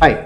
Hi.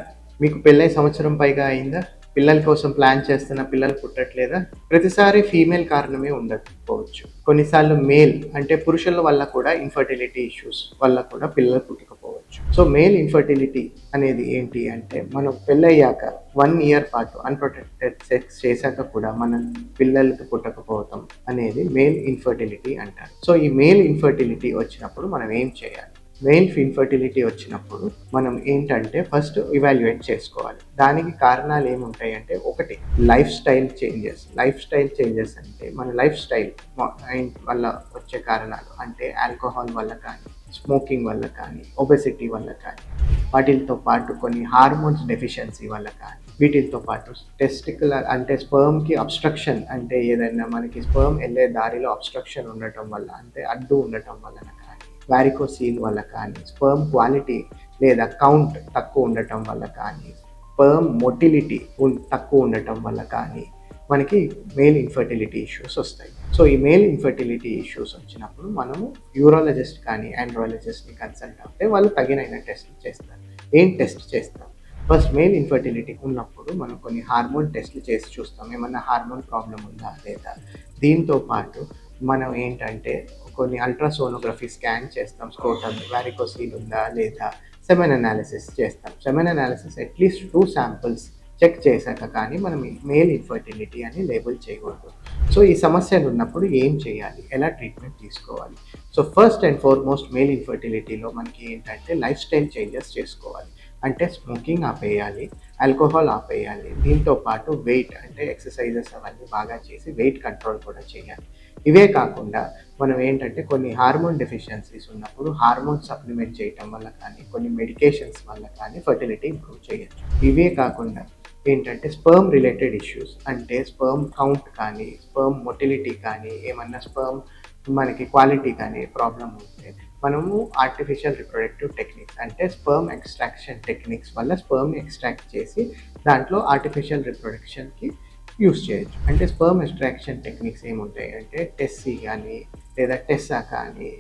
మీకు పెళ్ళై సంవత్సరం పైగా అయిందా? పిల్లల కోసం ప్లాన్ చేస్తున్న పిల్లలు పుట్టట్లేదా? ప్రతిసారి ఫీమేల్ కారణమే ఉండకపోవచ్చు. కొన్నిసార్లు మేల్ అంటే పురుషుల వల్ల కూడా ఇన్‌ఫర్టిలిటీ ఇష్యూస్ వల్ల కూడా పిల్లలు పుట్టకపోవచ్చు. సో, మేల్ ఇన్‌ఫర్టిలిటీ అనేది ఏంటి అంటే, మనం పెళ్ళయ్యాక 1 ఇయర్ పాటు అన్‌ప్రొటెక్టెడ్ సెక్స్ చేశాక కూడా మనం పిల్లలకి పుట్టకపోవటం అనేది మేల్ ఇన్‌ఫర్టిలిటీ అంటారు. సో, ఈ మేల్ ఇన్‌ఫర్టిలిటీ వచ్చినప్పుడు మనం ఏం చేయాలి? మెయిల్ ఇన్ఫర్టిలిటీ వచ్చినప్పుడు మనం ఏంటంటే ఫస్ట్ ఇవాల్యుయేట్ చేసుకోవాలి. దానికి కారణాలు ఏముంటాయంటే, ఒకటి లైఫ్ స్టైల్ చేంజెస్ అంటే మన లైఫ్ స్టైల్ వల్ల వచ్చే కారణాలు అంటే ఆల్కహాల్ వల్ల కానీ, స్మోకింగ్ వల్ల కానీ, ఒబెసిటీ వల్ల కానీ, వాటితో పాటు కొన్ని హార్మోన్స్ డెఫిషియన్సీ వల్ల కానీ, వీటితో పాటు టెస్టికులర్ అంటే స్పర్మ్కి అబ్స్ట్రక్షన్ అంటే ఏదైనా మనకి స్పర్మ్ వెళ్ళే దారిలో అబ్స్ట్రక్షన్ ఉండటం వల్ల అంటే అడ్డు ఉండటం వలన కానీ, వారికోసీల్ వల్ల కానీ, స్పర్మ్ క్వాలిటీ లేదా కౌంట్ తక్కువ ఉండటం వల్ల కానీ, స్పర్మ్ మొటిలిటీ తక్కువ ఉండటం వల్ల కానీ మనకి మేల్ ఇన్ఫర్టిలిటీ ఇష్యూస్ వస్తాయి. సో, ఈ మేల్ ఇన్ఫర్టిలిటీ ఇష్యూస్ వచ్చినప్పుడు మనము యూరాలజిస్ట్ కానీ ఆండ్రాలజిస్ట్ని కన్సల్ట్ అవుతే వాళ్ళు తగినైన టెస్ట్లు చేస్తారు. ఏం టెస్ట్ చేస్తారు? ఫస్ట్ మేల్ ఇన్ఫర్టిలిటీ ఉన్నప్పుడు మనం కొన్ని హార్మోన్ టెస్ట్లు చేసి చూస్తాం. ఏమన్నా హార్మోన్ ప్రాబ్లం ఉందా లేదా? దీంతో పాటు మనం ఏంటంటే కొన్ని అల్ట్రాసోనోగ్రఫీ స్కాన్ చేస్తాం. స్క్రోటమ్ వారికోసీల్ ఉందా లేదా? సెమెన్ అనాలిసిస్ చేస్తాం. Semen analysis at least 2 samples check చేశాక కానీ మనం మేల్ ఇన్ఫర్టిలిటీ అని లేబుల్ చేయకూడదు. సో, ఈ సమస్యలు ఉన్నప్పుడు ఏం చేయాలి? ఎలా ట్రీట్మెంట్ తీసుకోవాలి? So, first and foremost male ఇన్ఫర్టిలిటీలో మనకి ఏంటంటే లైఫ్ స్టైల్ చేంజెస్ చేసుకోవాలి. అంటే స్మోకింగ్ ఆపేయాలి, ఆల్కహాల్ ఆపేయాలి. దీంతో పాటు వెయిట్ అంటే ఎక్సర్సైజెస్ అవన్నీ బాగా చేసి వెయిట్ కంట్రోల్ కూడా చేయాలి. ఇవే కాకుండా మనం ఏంటంటే కొన్ని హార్మోన్ డెఫిషియన్సీస్ ఉన్నప్పుడు హార్మోన్ సప్లిమెంట్ చేయటం వల్ల కానీ, కొన్ని మెడికేషన్స్ వల్ల కానీ ఫర్టిలిటీ ఇంప్రూవ్ చేయొచ్చు. ఇవే కాకుండా ఏంటంటే స్పర్మ్ రిలేటెడ్ ఇష్యూస్ అంటే స్పర్మ్ కౌంట్ కానీ, స్పర్మ్ మొటిలిటీ కానీ, ఏమన్నా స్పర్మ్ మనకి క్వాలిటీ కానీ ప్రాబ్లమ్ ఉంటే మనము ఆర్టిఫిషియల్ రిప్రొడక్టివ్ టెక్నిక్స్ అంటే స్పర్మ్ ఎక్స్ట్రాక్షన్ టెక్నిక్స్ వల్ల స్పర్మ్ ఎక్స్ట్రాక్ట్ చేసి దాంట్లో ఆర్టిఫిషియల్ రిప్రొడక్షన్‌కి యూజ్ చేయొచ్చు. అంటే స్పర్మ్ ఎక్స్ట్రాక్షన్ టెక్నిక్స్ ఏముంటాయి అంటే టెస్సీ కానీ, లేదా టెస్సా కానీ,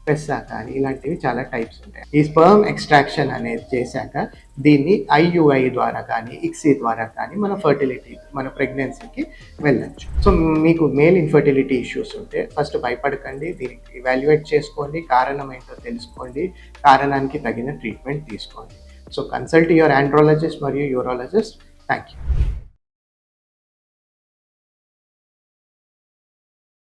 పెస్సా కానీ ఇలాంటివి చాలా టైప్స్ ఉంటాయి. ఈ స్పర్మ్ ఎక్స్ట్రాక్షన్ అనేది చేశాక దీన్ని ఐయుఐ ద్వారా కానీ, ఇక్సీ ద్వారా కానీ మన ప్రెగ్నెన్సీకి వెళ్ళొచ్చు. సో, మీకు మేల్ ఇన్ఫర్టిలిటీ ఇష్యూస్ ఉంటే ఫస్ట్ భయపడకండి. దీనికి ఇవాల్యుయేట్ చేసుకోండి. కారణం ఏంటో తెలుసుకోండి. కారణానికి తగిన ట్రీట్మెంట్ తీసుకోండి. సో, కన్సల్ట్ యువర్ ఆండ్రాలజిస్ట్ మరియు యూరాలజిస్ట్. Thank you.